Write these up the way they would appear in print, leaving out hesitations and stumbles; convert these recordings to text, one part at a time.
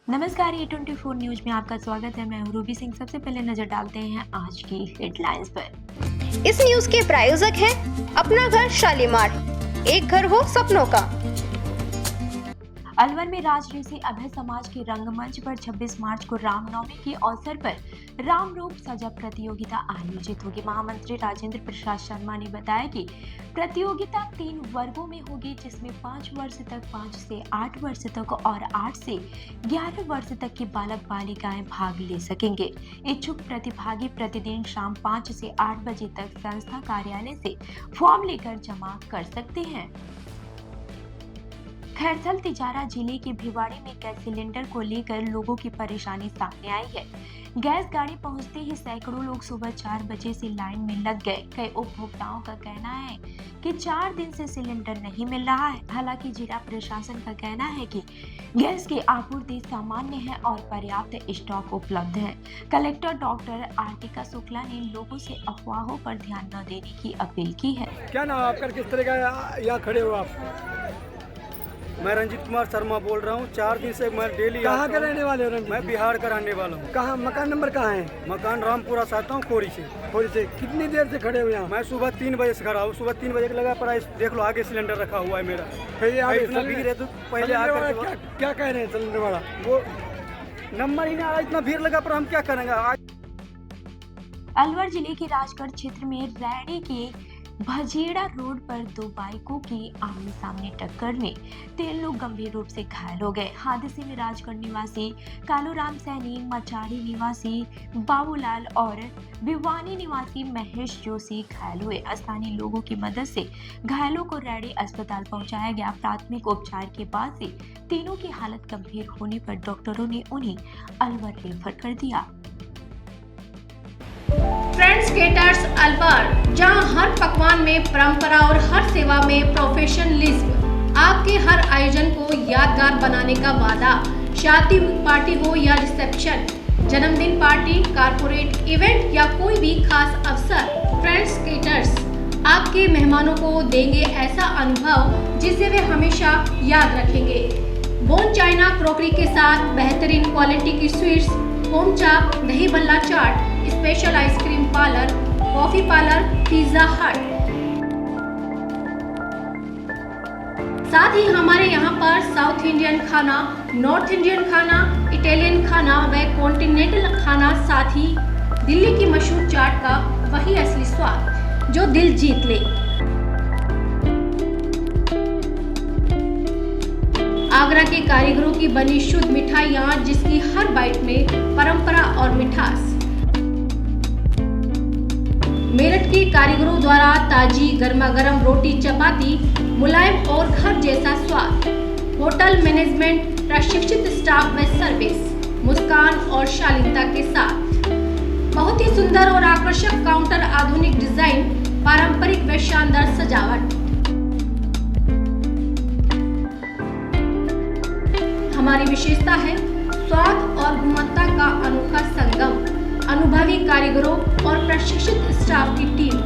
नमस्कार, A24 news में आपका स्वागत है। मैं हूं रूबी सिंह। सबसे पहले नजर डालते हैं आज की हेडलाइंस पर। इस न्यूज के प्रायोजक हैं अपना घर शालीमार, एक घर हो सपनों का। अलवर में राजऋषि अभय समाज के रंगमंच पर 26 मार्च को रामनवमी के अवसर पर राम रूप सजा प्रतियोगिता आयोजित होगी। महामंत्री राजेंद्र प्रसाद शर्मा ने बताया कि प्रतियोगिता 3 वर्गों में होगी, जिसमें 5 वर्ष तक, 5 से 8 वर्ष तक और 8 से 11 वर्ष तक के बालक बालिकाएं भाग ले सकेंगे। इच्छुक प्रतिभागी प्रतिदिन शाम 5 से 8 बजे तक संस्था कार्यालय से फॉर्म लेकर जमा कर सकते हैं। खैरथल तिजारा जिले के भिवाड़ी में गैस सिलेंडर को लेकर लोगों की परेशानी सामने आई है। गैस गाड़ी पहुंचते ही सैकड़ों लोग सुबह 4 बजे से लाइन में लग गए। कई उपभोक्ताओं का कहना है कि 4 दिन से सिलेंडर नहीं मिल रहा है। हालांकि जिला प्रशासन का कहना है कि गैस की आपूर्ति सामान्य है और पर्याप्त स्टॉक उपलब्ध है। कलेक्टर डॉक्टर आर्टिका शुक्ला ने लोगों से अफवाहों पर ध्यान न देने की अपील की है। क्या नाम आपका, किस तरह का यहाँ खड़े हो आप? मैं रंजीत कुमार शर्मा बोल रहा हूँ। 4 दिन से मैं डेली कहाँ के रहने वाले हो? मैं बिहार का रहने वाला हूँ। कहाँ, मकान नंबर कहाँ है? मकान रामपुरा से आता हूँ, खोरी से। खोरी से कितनी देर से खड़े हो यहाँ? मैं सुबह 3 बजे से खड़ा हूँ। सुबह 3 बजे लगा पर देख लो आगे सिलेंडर रखा हुआ है मेरा। फिर इतना भीड़ है तो पहले आकर क्या कह रहे हैं सिलेंडर वाला? वो नंबर ही नहीं आ रहा, इतना भीड़ लगा पर हम क्या करेंगे आज। अलवर जिले के राजगढ़ क्षेत्र में रैणी के भजेड़ा रोड पर 2 बाइकों की आमने सामने टक्कर में 3 लोग गंभीर रूप से घायल हो गए। हादसे में राजगढ़ निवासी कालूराम सैनी, मचारी निवासी बाबूलाल और भिवानी निवासी महेश जोशी घायल हुए। स्थानीय लोगों की मदद से घायलों को रैणी अस्पताल पहुंचाया गया। प्राथमिक उपचार के बाद से तीनों की हालत गंभीर होने पर डॉक्टरों ने उन्हें अलवर रेफर कर दिया। फ्रेंड्स केटर्स अलवर, जहां हर पकवान में परंपरा और हर सेवा में प्रोफेशनलिज्म। आपके हर आयोजन को यादगार बनाने का वादा। शादी पार्टी हो या रिसेप्शन, जन्मदिन पार्टी, कारपोरेट इवेंट या कोई भी खास अवसर, फ्रेंड्स केटर्स आपके मेहमानों को देंगे ऐसा अनुभव जिसे वे हमेशा याद रखेंगे। बोन चाइना क्रॉकरी के साथ बेहतरीन क्वालिटी की स्वीट्स, होम चाप, dahi bhalla chaat, special ice cream parlour, coffee parlour, Pizza Hut. साथ ही हमारे यहाँ पर साउथ इंडियन खाना, नॉर्थ इंडियन खाना, इटालियन खाना व कॉन्टिनेंटल खाना, साथ ही दिल्ली की मशहूर चाट का वही असली स्वाद जो दिल जीत ले। आगरा के कारीगरों की बनी शुद्ध मिठाइयाँ, जिसकी हर बाइट में परंपरा और मिठास। मेरठ के कारीगरों द्वारा ताजी गर्मा गर्म रोटी चपाती, मुलायम और घर जैसा स्वाद। होटल मैनेजमेंट, प्रशिक्षित स्टाफ व सर्विस, मुस्कान और शालीनता के साथ। बहुत ही सुंदर और आकर्षक काउंटर, आधुनिक डिजाइन, पारंपरिक व शानदार सजावट। हमारी विशेषता है स्वाद और गुणवत्ता का अनोखा संगम। अनुभवी कारीगरों और प्रशिक्षित स्टाफ की टीम।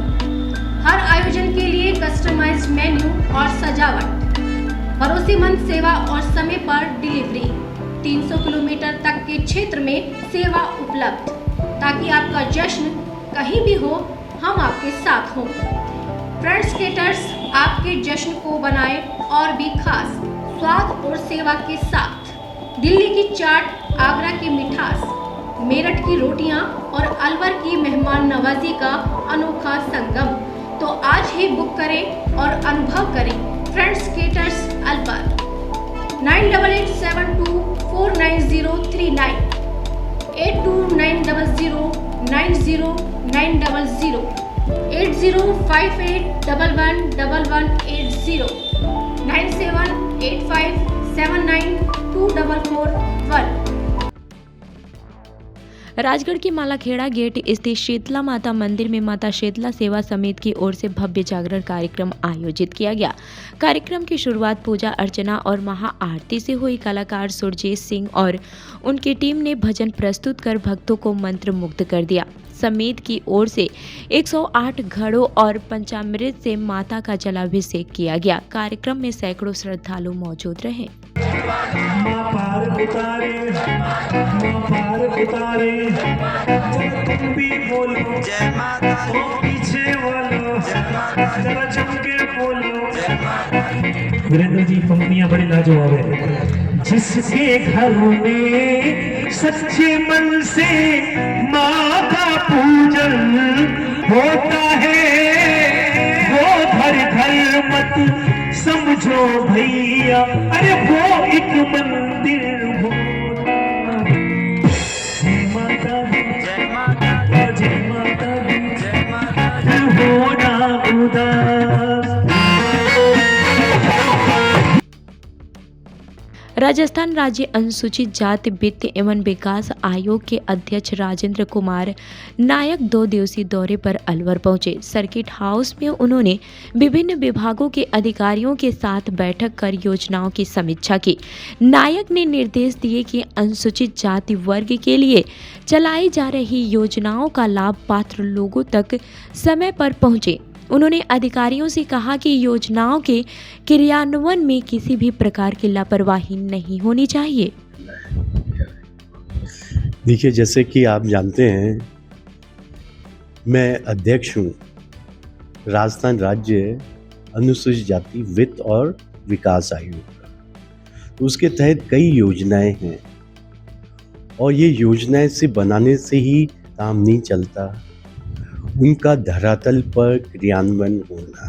हर आयोजन के लिए कस्टमाइज्ड मेन्यू और सजावट। भरोसेमंद सेवा और समय पर डिलीवरी। 300 किलोमीटर तक के क्षेत्र में सेवा उपलब्ध, ताकि आपका जश्न कहीं भी हो, हम आपके साथ हों। फ्रेंड्स केटर्स आपके जश्न को बनाए और भी खास स्वाद और सेवा के साथ। दिल्ली की चाट, आगरा की मिठास, मेरठ की रोटियां और अलवर की मेहमान नवाजी का अनोखा संगम। तो आज ही बुक करें और अनुभव करें फ्रेंड्स केटर्स अलवर। 9887249039, 8290090900, 8058111180, 9785792441। राजगढ़ के मालाखेड़ा गेट स्थित शीतला माता मंदिर में माता शीतला सेवा समिति की ओर से भव्य जागरण कार्यक्रम आयोजित किया गया। कार्यक्रम की शुरुआत पूजा अर्चना और महाआरती से हुई। कलाकार सुरजीत सिंह और उनकी टीम ने भजन प्रस्तुत कर भक्तों को मंत्र मुग्ध कर दिया। समिति की ओर से 108 घड़ों और पंचामृत से माता का जलाभिषेक किया गया। कार्यक्रम में सैकड़ों श्रद्धालु मौजूद रहे। माँ पार उतारे, माँ पार उतारे। चलो तुम भी बोलो ओ पीछे वालों, चलो जम के बोलो। वीरेंद्र जी पंक्तियां बड़ी लाजवाब है। जिसके घर में सच्चे मन से माँ का पूजन होता है, वो घर घर मत समझो भैया, अरे वो एक मंदिर होता है। जय माता दी, जय माता दी, जय माता दी, जय माता दी। होना उदास। राजस्थान राज्य अनुसूचित जाति वित्त एवं विकास आयोग के अध्यक्ष राजेंद्र कुमार नायक 2 दिवसीय दौरे पर अलवर पहुंचे। सर्किट हाउस में उन्होंने विभिन्न विभागों के अधिकारियों के साथ बैठक कर योजनाओं की समीक्षा की। नायक ने निर्देश दिए कि अनुसूचित जाति वर्ग के लिए चलाई जा रही योजनाओं का लाभ पात्र लोगों तक समय पर पहुंचे। उन्होंने अधिकारियों से कहा कि योजनाओं के क्रियान्वयन में किसी भी प्रकार की लापरवाही नहीं होनी चाहिए। देखिए, जैसे कि आप जानते हैं, मैं अध्यक्ष हूँ राजस्थान राज्य अनुसूचित जाति वित्त और विकास आयोग का। उसके तहत कई योजनाएं हैं और ये योजनाएं सिर्फ बनाने से ही काम नहीं चलता, उनका धरातल पर क्रियान्वयन होना।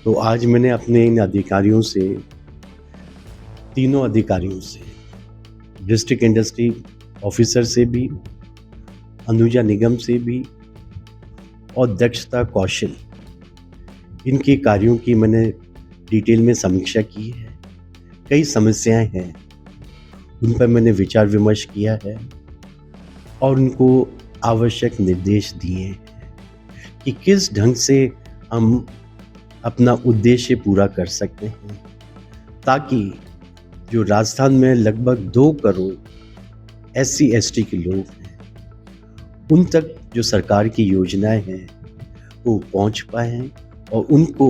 तो आज मैंने अपने इन अधिकारियों से, तीनों अधिकारियों से, डिस्ट्रिक्ट इंडस्ट्री ऑफिसर से भी, अनुजा निगम से भी और दक्षता कौशल, इनके कार्यों की मैंने डिटेल में समीक्षा की है। कई समस्याएं हैं, उन पर मैंने विचार विमर्श किया है और उनको आवश्यक निर्देश दिए हैं कि किस ढंग से हम अपना उद्देश्य पूरा कर सकते हैं, ताकि जो राजस्थान में लगभग 2 करोड़ SC ST के लोग हैं, उन तक जो सरकार की योजनाएं हैं वो पहुंच पाएँ और उनको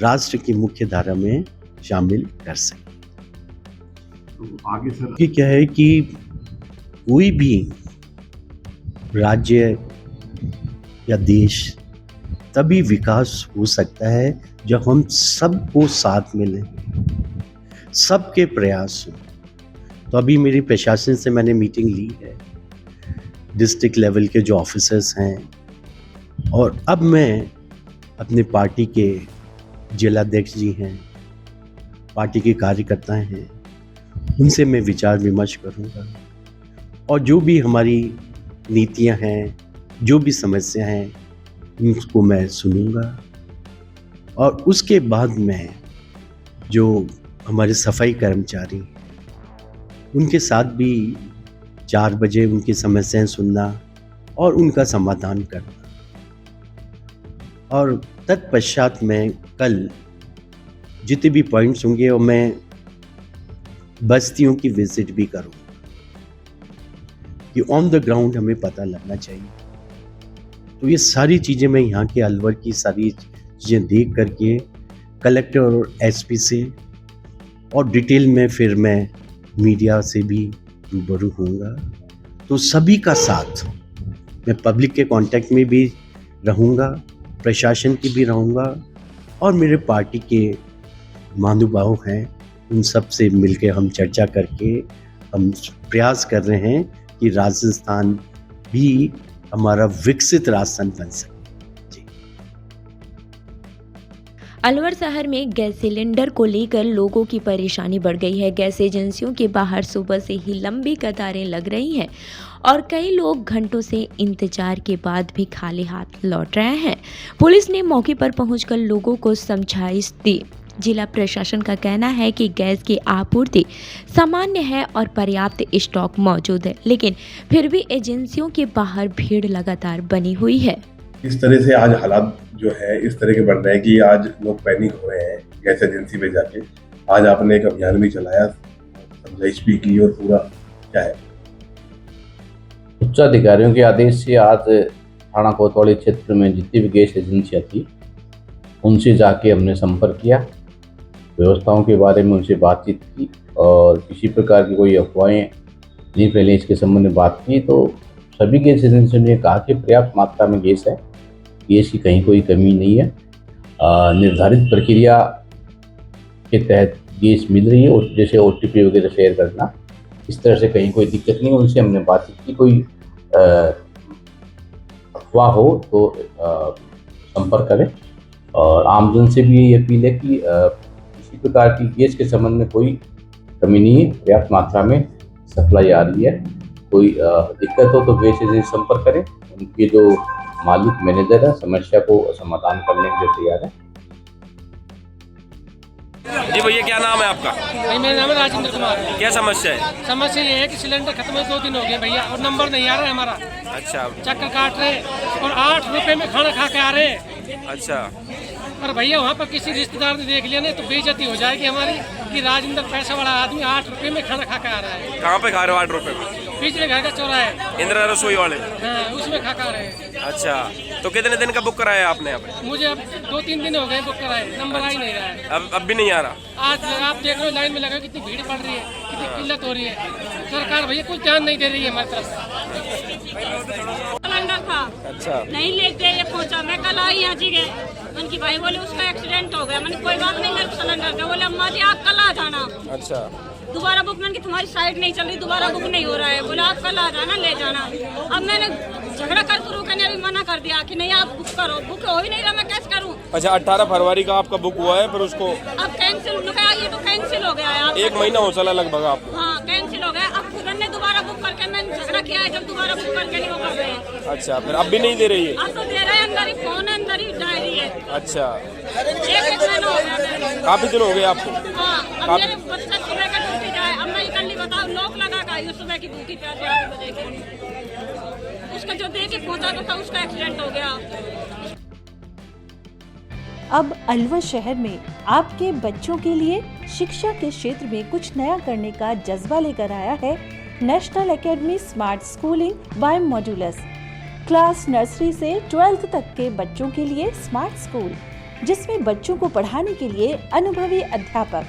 राष्ट्र की मुख्य धारा में शामिल कर सकें। तो आगे सर कि क्या है कि कोई भी राज्य या देश तभी विकास हो सकता है जब हम सबको साथ में लें, सबके प्रयास हो। तो अभी मेरी प्रशासन से मैंने मीटिंग ली है, डिस्ट्रिक्ट लेवल के जो ऑफिसर्स हैं, और अब मैं अपने पार्टी के जिलाध्यक्ष जी हैं, पार्टी के कार्यकर्ता हैं, उनसे मैं विचार विमर्श करूंगा और जो भी हमारी नीतियां हैं, जो भी समस्या हैं, उनको मैं सुनूंगा। और उसके बाद में जो हमारे सफाई कर्मचारी हैं, उनके साथ भी 4 बजे उनकी समस्याएं सुनना और उनका समाधान करना। और तत्पश्चात मैं कल जितने भी पॉइंट्स होंगे और मैं बस्तियों की विजिट भी करूँगा कि ऑन द ग्राउंड हमें पता लगना चाहिए। तो ये सारी चीज़ें मैं यहाँ के अलवर की सारी चीज़ें देख करके कलेक्टर और SP से और डिटेल में फिर मैं मीडिया से भी रूबरू होऊंगा। तो सभी का साथ, मैं पब्लिक के कांटेक्ट में भी रहूँगा, प्रशासन की भी रहूँगा और मेरे पार्टी के महानुभाव हैं, उन सब से मिलकर हम चर्चा करके हम प्रयास कर रहे हैं कि राजस्थान भी हमारा विकसित राजस्थान बन सके। अलवर शहर में गैस सिलेंडर को लेकर लोगों की परेशानी बढ़ गई है। गैस एजेंसियों के बाहर सुबह से ही लंबी कतारें लग रही हैं और कई लोग घंटों से इंतजार के बाद भी खाली हाथ लौट रहे हैं। पुलिस ने मौके पर पहुंचकर लोगों को समझाइश दी। जिला प्रशासन का कहना है कि गैस की आपूर्ति सामान्य है और पर्याप्त स्टॉक मौजूद है, लेकिन फिर भी एजेंसियों के बाहर भीड़ लगातार बनी हुई है। इस तरह से आज हालात जो है इस तरह के बढ़ रहे हैं कि आज लोग पैनिक हो रहे हैं गैस एजेंसी पे जाके। आज आपने एक अभियान भी चलाया, समझाइश भी की और पूरा क्या है, उच्च अधिकारियों के आदेश से आज थाना कोतवाली क्षेत्र में जितनी भी गैस एजेंसियाँ थी उनसे जाके हमने संपर्क किया व्यवस्थाओं के बारे में उनसे बातचीत की और किसी प्रकार की कोई अफवाहें नहीं फैले इसके संबंध में बात की। तो सभी गैस एजेंसियों ने कहा कि पर्याप्त मात्रा में गैस है, गैस की कहीं कोई कमी नहीं है, निर्धारित प्रक्रिया के तहत गैस मिल रही है और जैसे OTP वगैरह शेयर करना, इस तरह से कहीं कोई दिक्कत नहीं है। उनसे हमने बातचीत की, कोई अफवाह हो तो संपर्क करें। और आमजन से भी ये अपील है कि किसी प्रकार की गैस के संबंध में कोई कमी नहीं है, पर्याप्त मात्रा में सप्लाई आ रही है। कोई दिक्कत हो तो गैस एजेंसी संपर्क करें, उनके जो मालिक मैनेजर है समस्या को समाधान करने के लिए तैयार है। जी भैया, क्या नाम है आपका? भाई मेरा नाम है राजेंद्र कुमार। क्या समस्या है? समस्या ये है कि सिलेंडर खत्म है, 2 दिन हो गए भैया, और नंबर नहीं आ रहा है हमारा। अच्छा। चक्कर काट रहे और 8 रुपए में खाना खा के आ रहे हैं। अच्छा। पर भैया वहाँ पर किसी रिश्तेदार ने देख लिया नहीं तो बेइज्जती हो जाएगी हमारी कि राजेंद्र पैसा वाला आदमी 8 रुपए में खाना खा के आ रहा है। कहाँ पे खा रहे हो 8 रुपए में? पिछले घर का चौराहा इंदिरा रसोई वाले? हाँ, उसमें खा रहे हैं। अच्छा, तो कितने दिन का बुक कराया आपने यहाँ पे? मुझे अब 2-3 दिन हो गए बुक कराए, नंबर आ ही नहीं रहा है। अब भी नहीं आ रहा? आज आप देख रहे हो लाइन में लगा कितनी भीड़ पड़ रही है, कितनी किल्लत हो रही है। सरकार भैया कुछ ध्यान नहीं दे रही है हमारी तरफ। सिलेंडर था, अच्छा, नहीं लेके ये पहुंचा। मैं कल आई यहाँ जी गए, उनकी भाई बोले उसका एक्सीडेंट हो गया। मैंने कोई बात नहीं, मेरे को सिलेंडर का। बोले अम्मा जी आप कल आ जाना। अच्छा। दोबारा बुक, मैंने तुम्हारी साइड नहीं चल रही, दोबारा बुक नहीं हो रहा है। बोले आप कल आ जाना, ले जाना। अब मैंने झगड़ा कर रुकने अभी मना कर दिया कि नहीं आप बुक करो। बुक हो ही नहीं रहा, मैं कैसे करूँ? अच्छा, 18 फरवरी का आपका बुक हुआ है, फिर उसको अब कैंसिल, ये तो कैंसिल हो गया है। 1 महीना हो चला लगभग आपको? हाँ, कैंसिल हो गया। अब खुद ने दोबारा बुक करके, मैंने झगड़ा किया है, जब दोबारा बुक करके नहीं वो कर रहे हैं। अच्छा, फिर अब भी नहीं दे रही है? अब तो दे रहे हैं, अंदर ही फोन है, अंदर ही डायरी है। अच्छा, 1 महीना हो गया। काफी दिन हो गए आपको? हाँ, अब मेरे बच्चा सुबह का ड्यूटी जाए, अब मैं इकल्ली बताओ, लोग लगा का सुबह की भूखी प्यासी 8 बजे की। उसका जो दे के पहुंचा था उसका एक्सीडेंट हो गया। अब अलवर शहर में आपके बच्चों के लिए शिक्षा के क्षेत्र में कुछ नया करने का जज्बा लेकर आया है national academy smart schooling by modulus. Class nursery से 12th तक के बच्चों के लिए स्मार्ट स्कूल, जिसमें बच्चों को पढ़ाने के लिए अनुभवी अध्यापक,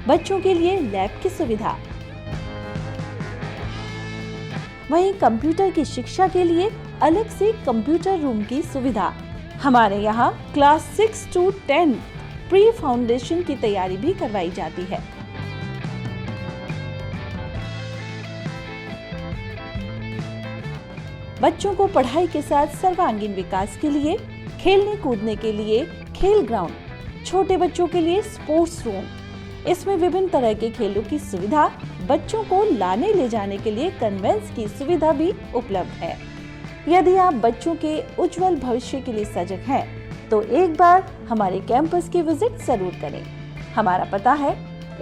बच्चों के लिए लैब की सुविधा, वहीं कंप्यूटर की शिक्षा के लिए अलग से कंप्यूटर रूम की सुविधा। हमारे यहाँ क्लास 6 to 10 प्री फाउंडेशन की तैयारी भी करवाई जाती है। बच्चों को पढ़ाई के साथ सर्वांगीण विकास के लिए, खेलने कूदने के लिए खेल ग्राउंड, छोटे बच्चों के लिए स्पोर्ट्स रूम, इसमें विभिन्न तरह के खेलों की सुविधा, बच्चों को लाने ले जाने के लिए कन्वेंस की सुविधा भी उपलब्ध है। यदि आप बच्चों के उज्जवल भविष्य के लिए सजग हैं, तो एक बार हमारे कैंपस की विजिट जरूर करें। हमारा पता है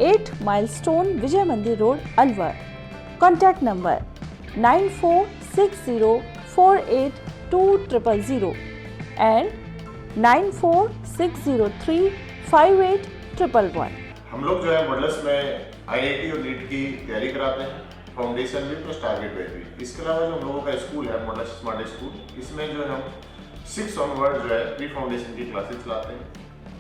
8 माइलस्टोन विजय मंदिर road, Alwar. Contact number 9460482000 and 9460358111। हम लोग जो है मॉडल्स में IIT और नीट की तैयारी कराते हैं, फाउंडेशन भी प्लस टारगेट बेस भी। इसके अलावा जो हम लोगों का स्कूल है मॉडल्स स्मार्ट स्कूल, इसमें जो है हम 6 ऑनवर्ड जो है प्री फाउंडेशन की क्लासेस चलाते हैं,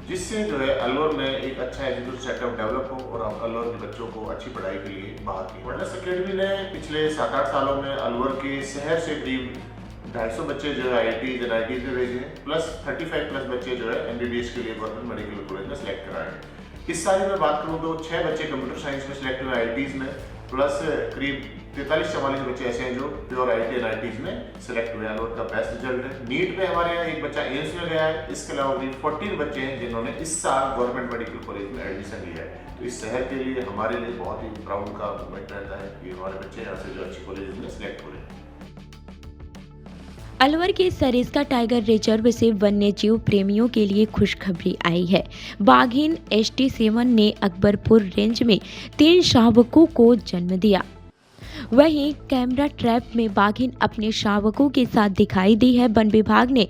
जिससे जो है अलवर में एक अच्छा एजुकेशन सेटअप डेवलप हो और अलवर के बच्चों को अच्छी पढ़ाई के लिए बाहर की। मॉडल्स अकेडमी ने पिछले 7-8 सालों में अलवर के शहर से करीब 250 बच्चे जो है IIT NIT में भेजे हैं, प्लस 35 प्लस बच्चे जो है MBBS के लिए गवर्नमेंट मेडिकल कॉलेज में सिलेक्ट कराए हैं। इस साल में बात करूँ तो 6 बच्चे कंप्यूटर साइंस में सिलेक्ट हुए IITs में, प्लस करीब 43-44 बच्चे ऐसे हैं जो प्योर IIT NITs में सिलेक्ट हुए हैं। अलवर का बेस्ट रिजल्ट है। नीट में हमारे यहाँ एक बच्चा एम्स में गया है। इसके अलावा करीब 14 बच्चे हैं जिन्होंने इस साल गवर्नमेंट मेडिकल कॉलेज में एडमिशन लिया है। तो इस शहर के लिए हमारे लिए बहुत ही प्राउड का मोमेंट रहता है कि हमारे बच्चे यहाँ से जो अच्छी कॉलेज में सिलेक्ट हो रहे हैं। अलवर के सरिस्का टाइगर रिजर्व से वन्य जीव प्रेमियों के लिए खुशखबरी आई है। बाघिन HT7 ने अकबरपुर रेंज में 3 शावकों को जन्म दिया। वहीं कैमरा ट्रैप में बाघिन अपने शावकों के साथ दिखाई दी है। वन विभाग ने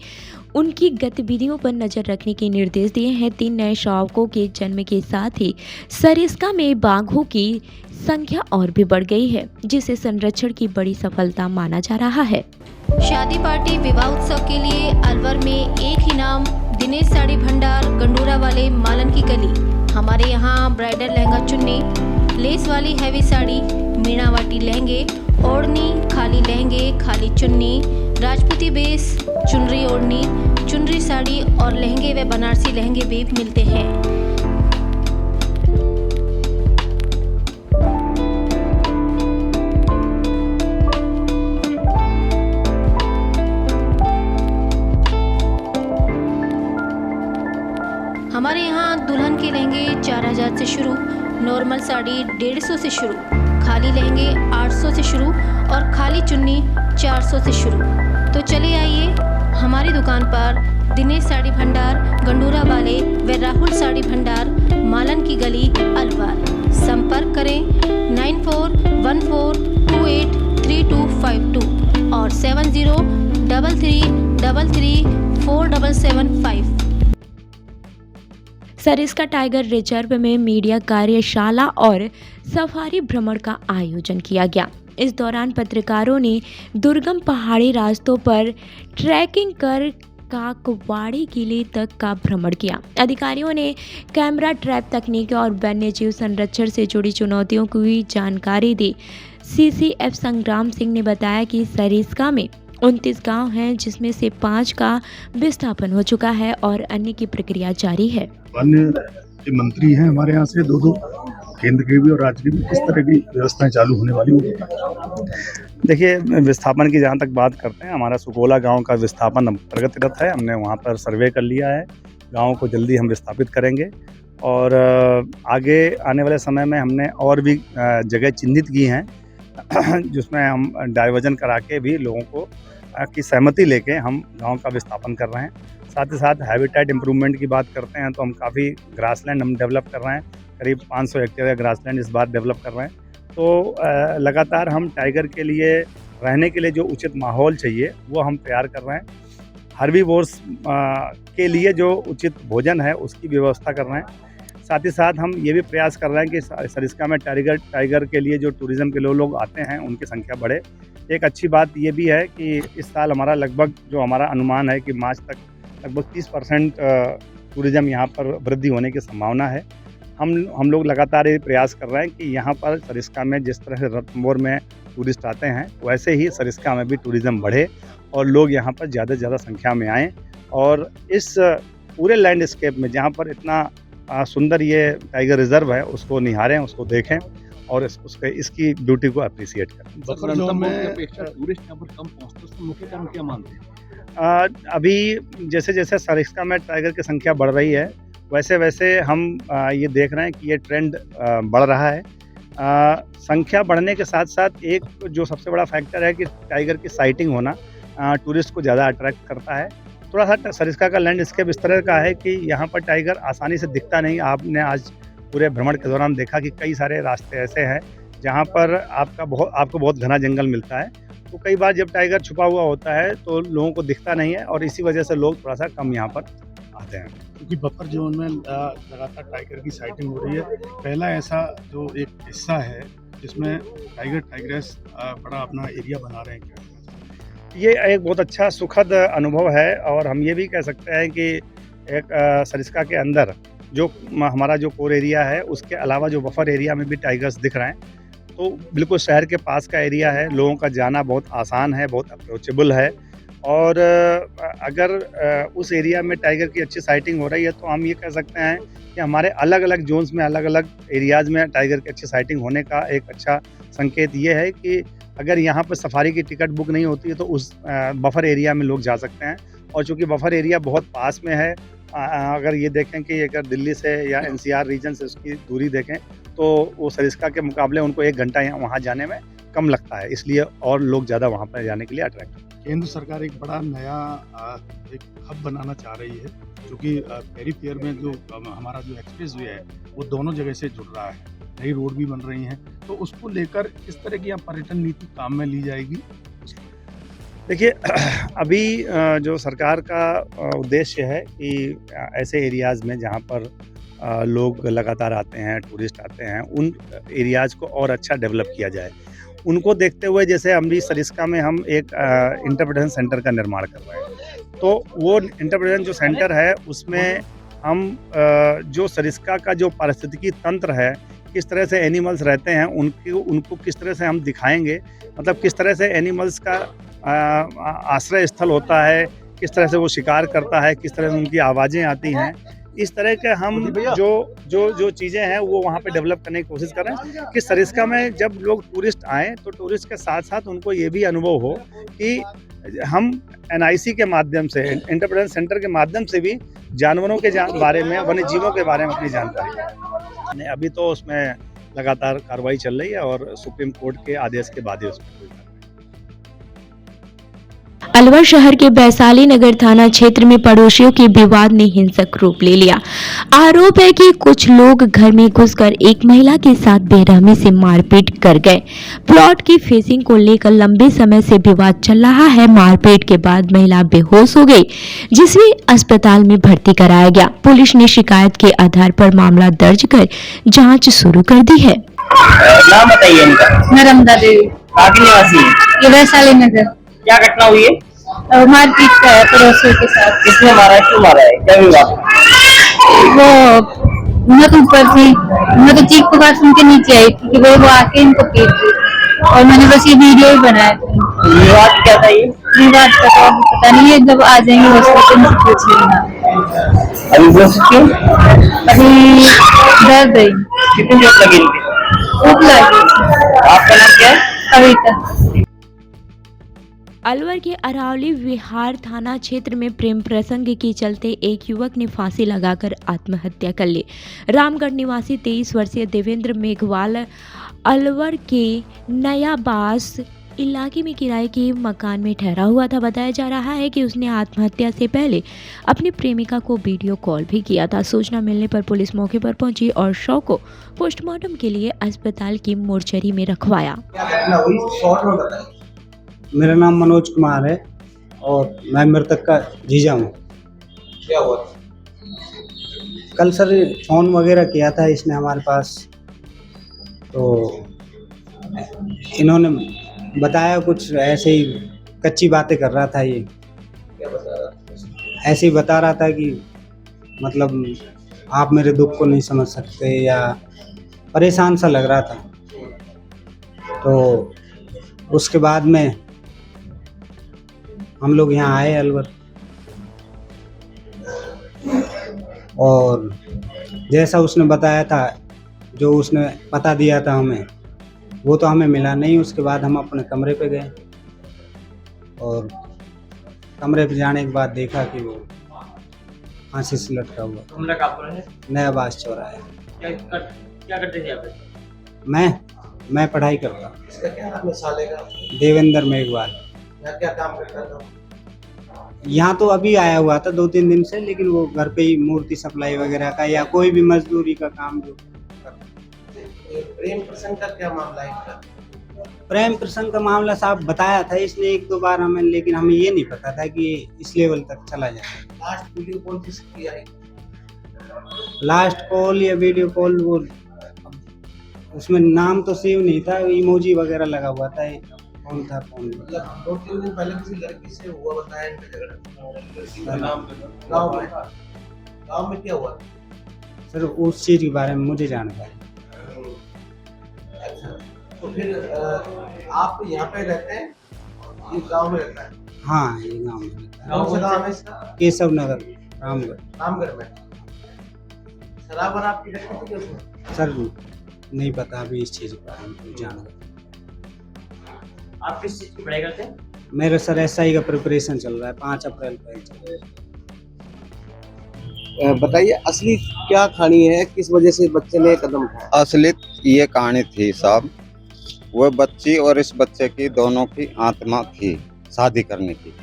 उनकी गतिविधियों पर नजर रखने के निर्देश दिए हैं। 3 नए शावकों के जन्म के साथ ही सरिस्का में बाघों की संख्या और भी बढ़ गई है, जिसे संरक्षण की बड़ी सफलता माना जा रहा है। शादी पार्टी विवाह उत्सव के लिए अलवर में एक ही नाम, दिनेश साड़ी भंडार, गंडूरा वाले, मालन की गली। हमारे यहाँ ब्राइडल लहंगा चुन्नी, लेस वाली हैवी साड़ी, मीणावाटी लहंगे, ओढ़नी, खाली लहंगे, खाली चुन्नी, राजपूती बेस, चुनरी ओढ़नी, चुनरी साड़ी और लहंगे व बनारसी लहंगे भी मिलते हैं। हमारे यहाँ दुल्हन के लहंगे 4000 से शुरू, नॉर्मल साड़ी 150 से शुरू, खाली लहंगे 800 से शुरू और खाली चुन्नी 400 से शुरू। तो चले आइए हमारी दुकान पर, दिनेश साड़ी भंडार, गंडूरा वाले व राहुल साड़ी भंडार, मालन की गली, अलवर। संपर्क करें 9414283252 और 7033334775। सरिस्का टाइगर रिजर्व में मीडिया कार्यशाला और सफारी भ्रमण का आयोजन किया गया। इस दौरान पत्रकारों ने दुर्गम पहाड़ी रास्तों पर ट्रैकिंग कर काकवाड़ी किले तक का भ्रमण किया। अधिकारियों ने कैमरा ट्रैप तकनीक और वन्यजीव संरक्षण से जुड़ी चुनौतियों की जानकारी दी। CCF संग्राम सिंह ने बताया कि सरिस्का में 29 गांव हैं, जिसमें से 5 का विस्थापन हो चुका है और अन्य की प्रक्रिया जारी है। वन्य मंत्री हैं हमारे यहाँ से, 2 केंद्र के भी और राज्य के भी, किस तरह की व्यवस्थाएं चालू होने वाली होगी? देखिए, विस्थापन की जहाँ तक बात करते हैं, हमारा सुगोला गांव का विस्थापन अब प्रगतिरत है। हमने वहाँ पर सर्वे कर लिया है, गांव को जल्दी हम विस्थापित करेंगे और आगे आने वाले समय में हमने और भी जगह चिन्हित की हैं जिसमें हम डाइवर्जन करा के भी लोगों को की सहमति लेके हम गांव का विस्थापन कर रहे हैं। साथ ही साथ हैबिटेट इम्प्रूवमेंट की बात करते हैं तो हम काफ़ी ग्रासलैंड हम डेवलप कर रहे हैं, करीब 500 हेक्टेयर का ग्रासलैंड इस बार डेवलप कर रहे हैं। तो लगातार हम टाइगर के लिए रहने के लिए जो उचित माहौल चाहिए वो हम तैयार कर रहे हैं। हर्बीवोर्स के लिए जो उचित भोजन है उसकी व्यवस्था कर रहे हैं। साथ ही साथ हम ये भी प्रयास कर रहे हैं कि सरिस्का में टाइगर के लिए जो टूरिज़्म के लोग आते हैं उनकी संख्या बढ़े। एक अच्छी बात ये भी है कि इस साल हमारा लगभग जो हमारा अनुमान है कि मार्च तक लगभग 30% टूरिज़्म यहाँ पर वृद्धि होने की संभावना है। हम लोग लगातार ये प्रयास कर रहे हैं कि यहाँ पर सरिस्का में जिस तरह से रणथंभौर में टूरिस्ट आते हैं वैसे ही सरिस्का में भी टूरिज़्म बढ़े और लोग यहाँ पर ज़्यादा से ज़्यादा संख्या में आएँ और इस पूरे लैंडस्केप में जहाँ पर इतना सुंदर ये टाइगर रिजर्व है उसको निहारें, उसको देखें और इसकी ब्यूटी को अप्रिशिएट करें। बफर जोन में अपेक्षा टूरिस्ट यहाँ पर कम पहुँचते हैं, उसका मुख्य कारण क्या मानते हैं? अभी जैसे जैसे सरिस्का में टाइगर की संख्या बढ़ रही है वैसे वैसे हम ये देख रहे हैं कि ये ट्रेंड बढ़ रहा है। संख्या बढ़ने के साथ साथ एक जो सबसे बड़ा फैक्टर है कि टाइगर की साइटिंग होना टूरिस्ट को ज़्यादा अट्रैक्ट करता है। थोड़ा सा सरिस्का का लैंडस्केप इस तरह का है कि यहाँ पर टाइगर आसानी से दिखता नहीं। आपने आज पूरे भ्रमण के दौरान देखा कि कई सारे रास्ते ऐसे हैं जहाँ पर आपको बहुत घना जंगल मिलता है। तो कई बार जब टाइगर छुपा हुआ होता है तो लोगों को दिखता नहीं है और इसी वजह से लोग थोड़ा सा कम यहाँ पर आते हैं। क्योंकि बफर जोन में लगातार टाइगर की साइटिंग हो रही है, पहला ऐसा जो एक हिस्सा है जिसमें टाइग्रेस बड़ा अपना एरिया बना रहे हैं क्या? ये एक बहुत अच्छा सुखद अनुभव है और हम ये भी कह सकते हैं कि एक सरिस्का के अंदर जो हमारा जो कोर एरिया है उसके अलावा जो बफर एरिया में भी टाइगर्स दिख रहे हैं। तो बिल्कुल शहर के पास का एरिया है, लोगों का जाना बहुत आसान है, बहुत अप्रोचेबल है और अगर उस एरिया में टाइगर की अच्छी साइटिंग हो रही है तो हम ये कह सकते हैं कि हमारे अलग अलग जोन्स में अलग अलग एरियाज़ में टाइगर की अच्छी साइटिंग होने का एक अच्छा संकेत ये है कि अगर यहाँ पर सफारी की टिकट बुक नहीं होती है तो उस बफर एरिया में लोग जा सकते हैं। और चूँकि बफर एरिया बहुत पास में है, अगर ये देखें कि अगर दिल्ली से या NCR रीजन से उसकी दूरी देखें तो वो सरिस्का के मुकाबले उनको 1 घंटा वहाँ जाने में कम लगता है, इसलिए और लोग ज़्यादा वहाँ पर जाने के लिए अट्रैक्ट। केंद्र सरकार एक बड़ा नया एक हब बनाना चाह रही है, क्योंकि पेरीफेयर में जो हमारा जो एक्सप्रेस वे है वो दोनों जगह से जुड़ रहा है, नई रोड भी बन रही हैं, तो उसको लेकर किस तरह की यहाँ पर्यटन नीति काम में ली जाएगी? देखिए अभी जो सरकार का उद्देश्य है कि ऐसे एरियाज़ में जहाँ पर लोग लगातार आते हैं, टूरिस्ट आते हैं, उन एरियाज़ को और अच्छा डेवलप किया जाए। उनको देखते हुए जैसे हम भी सरिस्का में हम एक इंटरप्रिटेशन सेंटर का निर्माण कर रहे हैं। तो वो इंटरप्रिटेशन जो सेंटर है उसमें हम जो सरिस्का का जो पारिस्थितिकी तंत्र है, किस तरह से एनिमल्स रहते हैं, उनको किस तरह से हम दिखाएँगे, मतलब किस तरह से एनिमल्स का आश्रय स्थल होता है, किस तरह से वो शिकार करता है, किस तरह से उनकी आवाज़ें आती हैं, इस तरह के हम जो चीज़ें हैं वो वहाँ पे डेवलप करने की कोशिश कर रहे हैं कि सरिस्का में जब लोग टूरिस्ट आएँ तो टूरिस्ट के साथ साथ उनको ये भी अनुभव हो कि हम NIC के माध्यम से, इंटरप्रिटेशन सेंटर के माध्यम से भी जानवरों के बारे में, वन्य जीवों के बारे में अपनी जानकारी लें। अभी तो उसमें लगातार कार्रवाई चल रही है और सुप्रीम कोर्ट के आदेश के बाद ही उसमें अलवर शहर के वैशाली नगर थाना क्षेत्र में पड़ोसियों के विवाद ने हिंसक रूप ले लिया। आरोप है कि कुछ लोग घर में घुसकर एक महिला के साथ बेरहमी से मारपीट कर गए। प्लॉट की फेंसिंग को लेकर लंबे समय से विवाद चल रहा है। मारपीट के बाद महिला बेहोश हो गई, जिसे अस्पताल में भर्ती कराया गया। पुलिस ने शिकायत के आधार पर मामला दर्ज कर जाँच शुरू कर दी है। नाम बताइए इनका। नर्मदा देवी, कहाँ की निवासी है? ये वैशाली नगर। क्या घटना हुई है? मारपीट का है पड़ोसियों के साथ। किसने मारा है, क्यों मारा है, क्या विवाद? वो मैं तो ऊपर थी, मैं तो चीख पुकार सुन के नीचे आई थी कि वो आके इनको पीट दी और मैंने बस ये वीडियो ही बनाया था। विवाद क्या था ये? विवाद का तो पता नहीं है, जब आ जाएंगे हॉस्पिटल से पूछ लेना। अभी क्यों? अभी दर्द है। कितनी देर लगी इनके? भूख लगी। आपका नाम क्या है? कविता। अलवर के अरावली विहार थाना क्षेत्र में प्रेम प्रसंग के चलते एक युवक ने फांसी लगाकर आत्महत्या कर ली। रामगढ़ निवासी 23 वर्षीय देवेंद्र मेघवाल अलवर के नयाबास इलाके में किराए के मकान में ठहरा हुआ था। बताया जा रहा है कि उसने आत्महत्या से पहले अपनी प्रेमिका को वीडियो कॉल भी किया था। सूचना मिलने पर पुलिस मौके पर पहुंची और शव को पोस्टमार्टम के लिए अस्पताल की मोर्चरी में रखवाया। मेरा नाम मनोज कुमार है और मैं मृतक का जीजा हूँ। क्या हुआ? कल सर फ़ोन वगैरह किया था इसने हमारे पास, तो इन्होंने बताया कुछ ऐसे ही कच्ची बातें कर रहा था। ये क्या बता रहा था? ऐसे ही बता रहा था कि मतलब आप मेरे दुख को नहीं समझ सकते, या परेशान सा लग रहा था। तो उसके बाद में हम लोग यहाँ आए अलवर, और जैसा उसने बताया था, जो उसने पता दिया था हमें, वो तो हमें मिला नहीं। उसके बाद हम अपने कमरे पे गए और कमरे पे जाने के बाद देखा कि वो फांसी से लटका हुआ। कमरा कहाँ पर है? नयाबास चौराहा। क्या करते थे आप? मैं पढ़ाई करता हूँ। इसका क्या नाम है साले का? देवेंद्र मेघवाल। यहाँ क्या काम करता था? यहाँ तो अभी आया हुआ था 2-3 दिन से, लेकिन वो घर पे ही मूर्ति सप्लाई वगैरह का या कोई भी मजदूरी का काम जो प्रेम प्रसंग का क्या मामला है इनका? प्रेम प्रसंग का मामला साहब बताया था इसने 1-2 बार हमें, लेकिन हमें ये नहीं पता था कि इस लेवल तक चला जाए। लास्ट वीडियो कॉल किससे किया है? लास्ट कॉल या वीडियो कॉल, वो उसमें नाम तो सेव नहीं था, इमोजी वगैरह लगा हुआ था। कौन था कौन? मतलब 2-3 दिन पहले किसी लड़की से हुआ बताया इनका झगड़ा गाँव में क्या हुआ? सर उस चीज़ के बारे में मुझे जानकारी। अच्छा, तो फिर आप यहाँ पे रहते हैं, ये गांव में रहता है? हाँ, ये गाँव में रहता है। कौन सा गाँव है इसका? केशव नगर, रामगढ़ में। शराब और आपकी रखी थी क्या उसमें? सर नहीं पता अभी इस चीज़ के बारे में जानकारी। आप किस चीज़ की पढ़ाई करते हैं? मेरा सर SI का प्रिपरेशन चल रहा है, 5 अप्रैल को चल रहा है। बताइए असली क्या कहानी है, किस वजह से बच्चे ने कदम उठाया? असली ये कहानी थी साहब, वो बच्ची और इस बच्चे की दोनों की आत्मा थी शादी करने की।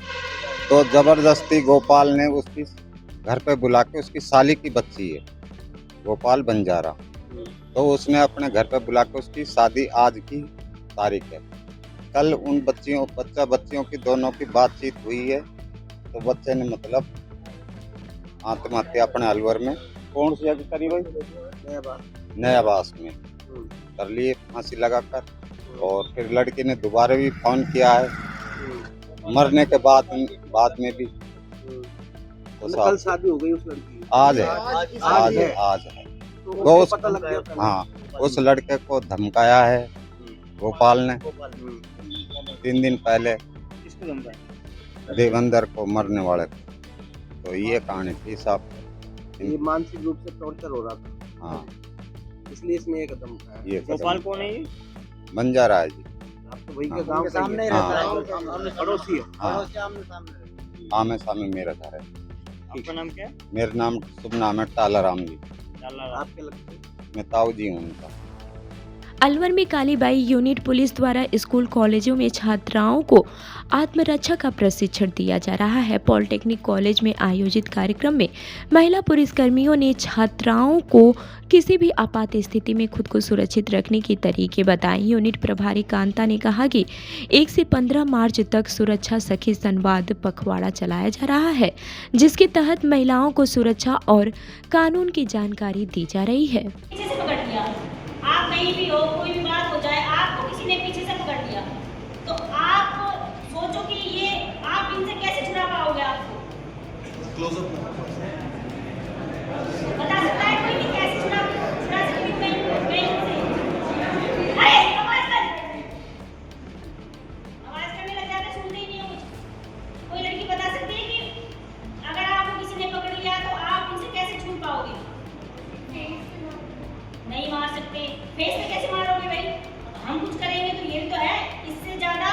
तो जबरदस्ती गोपाल ने उसकी घर पे बुला के, उसकी साली की बच्ची है गोपाल बंजारा, तो उसने अपने घर पे बुला के, उसकी शादी आज की तारीख है, कल उन बच्चियों की दोनों की बातचीत हुई है, तो बच्चे ने मतलब आत्महत्या अपने अलवर में कौन सी जगह करी भाई, नयाबास में कर लिए फांसी लगाकर। और फिर लड़की ने दोबारा भी फोन किया है मरने के बाद में भी। तो कल शादी हो गई उस लड़की की? आज है। तो पता लग गया? हाँ, उस लड़के को धमकाया है गोपाल ने 3 दिन पहले, किसको धमकाया? देवेंद्र को, मरने वाले को। तो ये कहानी थी साहब। ये मानसिक रूप से टॉर्चर हो रहा था। हाँ, इसलिए इसने ये कदम उठाया। ये गोपाल कौन है ये? बंजारा है जी। आप तो वही के हाँ। गांव सामने ही रहता है, पड़ोसी है। हाँ, आमने सामने मेरा घर है। आपका नाम क्या है? मेरा नाम शुभ नाम है टाला राम जी। आपके लगते हैं? मैं ताऊ जी हूँ उनका। अलवर में कालीबाई यूनिट पुलिस द्वारा स्कूल कॉलेजों में छात्राओं को आत्मरक्षा का प्रशिक्षण दिया जा रहा है। पॉलिटेक्निक कॉलेज में आयोजित कार्यक्रम में महिला पुलिसकर्मियों ने छात्राओं को किसी भी आपात स्थिति में खुद को सुरक्षित रखने के तरीके बताए। यूनिट प्रभारी कांता ने कहा कि 1 से 15 मार्च तक सुरक्षा सखी संवाद पखवाड़ा चलाया जा रहा है, जिसके तहत महिलाओं को सुरक्षा और कानून की जानकारी दी जा रही है। आप कहीं भी हो, कोई भी बात हो जाए, आपको किसी ने पीछे से पकड़ लिया, तो आप सोचो कि ये आप इनसे कैसे छुड़ा पाओगे? आपको बता सकता है कोई भी कैसे छुड़ा सकती है इनसे? अरे आवाज करने लग जाते, सुनते ही नहीं हो कुछ। कोई लड़की बता सकती है कि अगर आपको किसी ने पकड़ लिया तो आप इनसे कैसे छूट पाओगे? नहीं मार सकते। फेस पे कैसे मारोगे भाई? हम कुछ करेंगे तो ये भी तो है, इससे ज़्यादा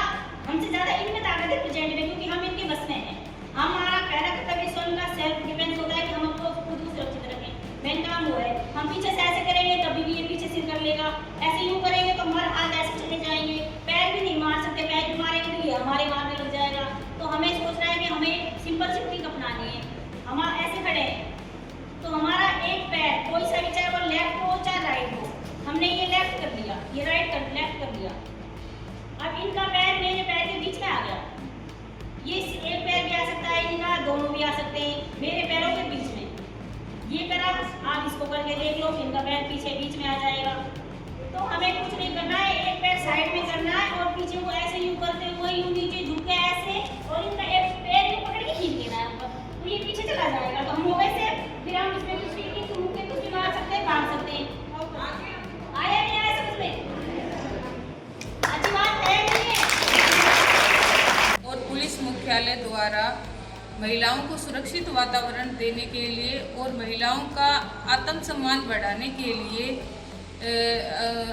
हमसे ज़्यादा इनमें ताकत है प्रेजेंट में, क्योंकि हम इनके बस में हैं। हमारा पहला कर्तव्य स्वयं का सेल्फ डिफेंस होता है कि हम अपने खुद को सुरक्षित रखें। मेन काम वो है। हम पीछे से ऐसे करेंगे तभी भी ये पीछे से कर लेगा, ऐसे यूँ करेंगे तो हमारे हाथ ऐसे चले जाएंगे। पैर भी नहीं मार सकते, पैर भी मारेंगे तो ये हमारे मारने लग जाएगा। तो हमें सोचना है कि हमें सिंपल टेक्निक अपनानी है। हम ऐसे खड़े हैं तो हमारा एक पैर कोई सा भी, चाहे वो लेफ्ट हो चाहे राइट हो, हमने ये लेफ्ट कर दिया, ये लेफ्ट कर दिया। अब इनका पैर मेरे पैर के बीच में आ गया। ये एक पैर भी आ सकता है, इनका दोनों भी आ सकते हैं मेरे पैरों के बीच में। ये करा, आप इसको करके देख लो, इनका पैर पीछे बीच में आ जाएगा। तो हमें कुछ नहीं करना है, एक पैर साइड में करना है और पीछे को ऐसे यूँ करते हुए यूँ नीचे झुक के ऐसे, और इनका एक पैर यूँ पकड़ के खींच देना है ऊपर, तो ये पीछे चला जाएगा। तो हम हो गए से, फिर हम इसमें कुछ भी कुछ भी मार सकते हैं, भाग सकते हैं। आया नहीं आया समझ में? अच्छी बात है नहीं है? और पुलिस मुख्यालय द्वारा महिलाओं को सुरक्षित वातावरण देने के लिए और महिलाओं का आत्मसम्मान बढ़ाने के लिए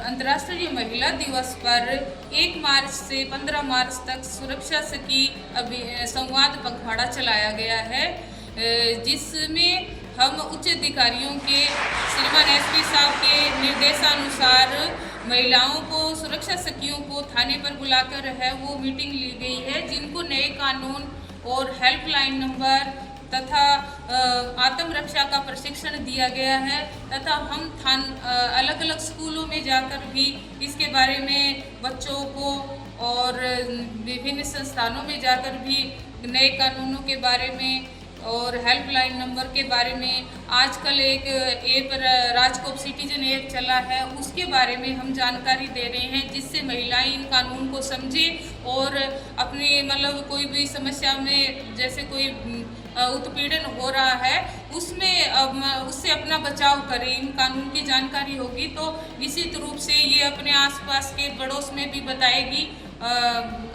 अंतर्राष्ट्रीय महिला दिवस पर 1 मार्च से 15 मार्च तक सुरक्षा सखी संवाद पखवाड़ा चलाया गया है, जिसमें हम उच्च अधिकारियों के श्रीमान एसपी साहब के निर्देशानुसार महिलाओं को, सुरक्षा सखियों को थाने पर बुलाकर है वो मीटिंग ली गई है, जिनको नए कानून और हेल्पलाइन नंबर तथा आत्मरक्षा का प्रशिक्षण दिया गया है। तथा हम अलग अलग स्कूलों में जाकर भी इसके बारे में बच्चों को और विभिन्न संस्थानों में जाकर भी नए कानूनों के बारे में और हेल्पलाइन नंबर के बारे में, आजकल एक ऐप राजकोप सिटीजन ऐप चला है, उसके बारे में हम जानकारी दे रहे हैं, जिससे महिलाएं इन कानून को समझें और अपनी मतलब कोई भी समस्या में जैसे कोई उत्पीड़न हो रहा है उसमें उससे अपना बचाव करें। इन कानून की जानकारी होगी तो निश्चित रूप से ये अपने आसपास के पड़ोस में भी बताएगी,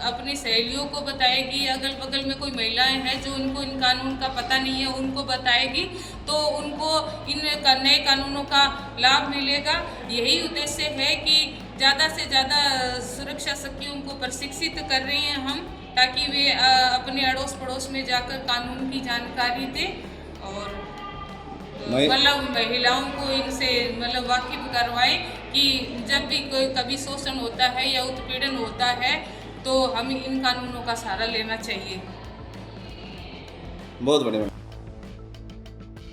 अपनी सहेलियों को बताएगी, अगल बगल में कोई महिलाएं हैं जो उनको इन कानून का पता नहीं है उनको बताएगी, तो उनको इन नए कानूनों का लाभ मिलेगा। यही उद्देश्य है कि ज़्यादा से ज़्यादा सुरक्षा सखियों को प्रशिक्षित कर रहे हैं हम, ताकि वे अपने अड़ोस पड़ोस में जाकर कानून की जानकारी दें और मतलब महिलाओं को इनसे मतलब वाकिफ करवाएं कि जब भी कोई कभी शोषण होता है या उत्पीड़न होता है तो हमें इन कानूनों का सहारा लेना चाहिए। बहुत बढ़िया।